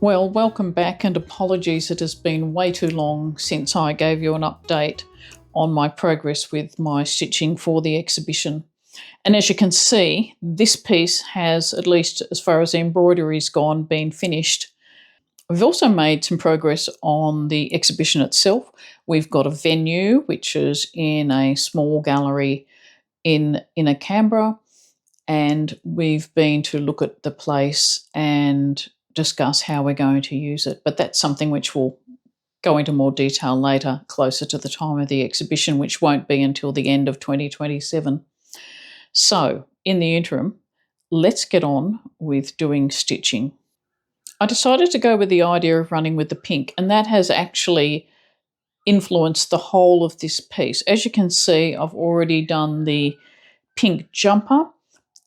Well, welcome back, and apologies, it has been way too long since I gave you an update on my progress with my stitching for the exhibition. And as you can see, this piece has, at least as far as the embroidery's gone, been finished. We've also made some progress on the exhibition itself. We've got a venue, which is in a small gallery in Canberra, and we've been to look at the place and discuss how we're going to use it. But that's something which we'll go into more detail later, closer to the time of the exhibition, which won't be until the end of 2027. So, in the interim, let's get on with doing stitching. I decided to go with the idea of running with the pink, and that has actually influenced the whole of this piece. As you can see, I've already done the pink jumper,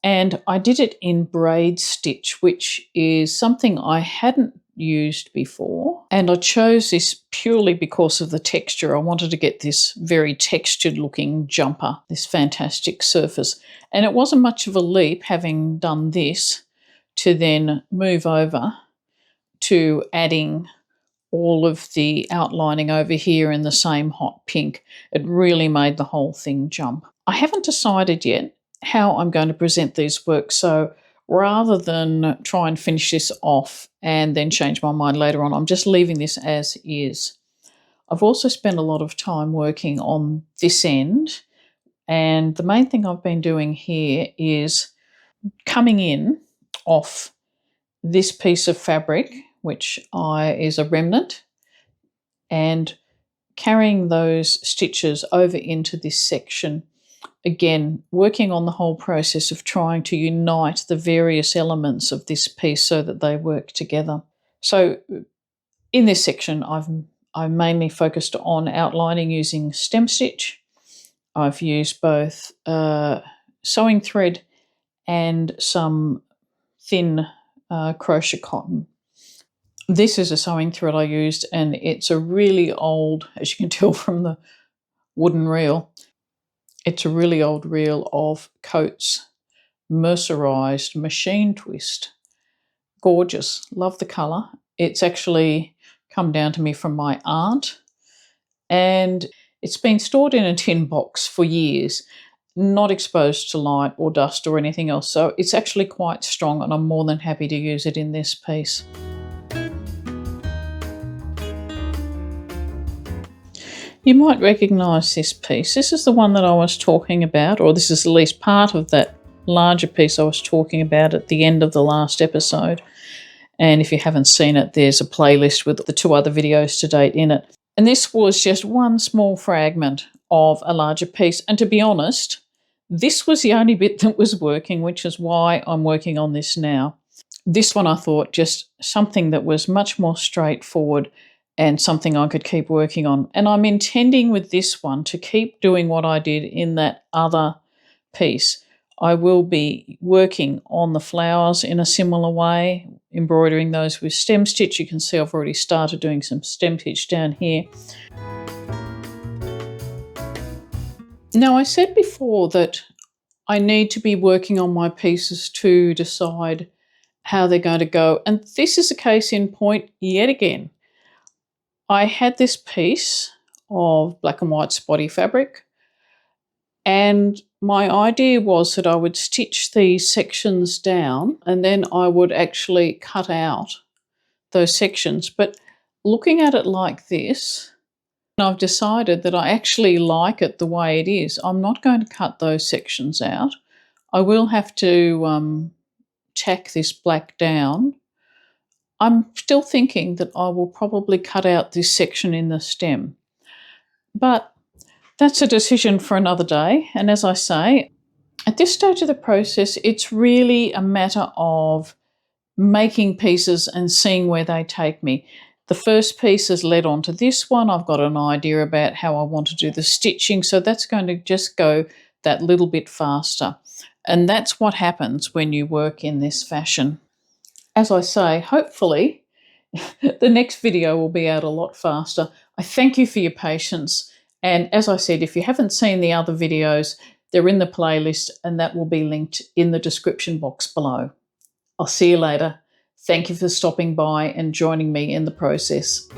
and I did it in Braid Stitch, which is something I hadn't used before. And I chose this purely because of the texture. I wanted to get this very textured looking jumper, this fantastic surface. And it wasn't much of a leap, having done this, to then move over to adding all of the outlining over here in the same hot pink. It really made the whole thing jump. I haven't decided yet how I'm going to present these works, so rather than try and finish this off and then change my mind later on, I'm just leaving this as is. I've also spent a lot of time working on this end, and the main thing I've been doing here is coming in off this piece of fabric, which is a remnant, and carrying those stitches over into this section. Again, working on the whole process of trying to unite the various elements of this piece so that they work together. So in this section, I've mainly focused on outlining using stem stitch. I've used both sewing thread and some thin crochet cotton. This is a sewing thread I used, and it's a really old, as you can tell from the wooden reel, it's a really old reel of Coats mercerized machine twist. Gorgeous. Love the colour. It's actually come down to me from my aunt, and it's been stored in a tin box for years, not exposed to light or dust or anything else. So it's actually quite strong, and I'm more than happy to use it in this piece. You might recognise this piece. This is the one that I was talking about, or this is at least part of that larger piece I was talking about at the end of the last episode. And if you haven't seen it, there's a playlist with the 2 other videos to date in it. And this was just one small fragment of a larger piece. And to be honest, this was the only bit that was working, which is why I'm working on this now. This one I thought just something that was much more straightforward and something I could keep working on. And I'm intending with this one to keep doing what I did in that other piece. I will be working on the flowers in a similar way, embroidering those with stem stitch. You can see I've already started doing some stem stitch down here. Now, I said before that I need to be working on my pieces to decide how they're going to go. And this is a case in point yet again. I had this piece of black and white spotty fabric, and my idea was that I would stitch these sections down and then I would actually cut out those sections. But looking at it like this, I've decided that I actually like it the way it is. I'm not going to cut those sections out. I will have to tack this black down. I'm still thinking that I will probably cut out this section in the stem. But that's a decision for another day. And as I say, at this stage of the process, it's really a matter of making pieces and seeing where they take me. The first piece has led on to this one. I've got an idea about how I want to do the stitching, so that's going to just go that little bit faster. And that's what happens when you work in this fashion. As I say, hopefully the next video will be out a lot faster. I thank you for your patience. And as I said, if you haven't seen the other videos, they're in the playlist, and that will be linked in the description box below. I'll see you later. Thank you for stopping by and joining me in the process.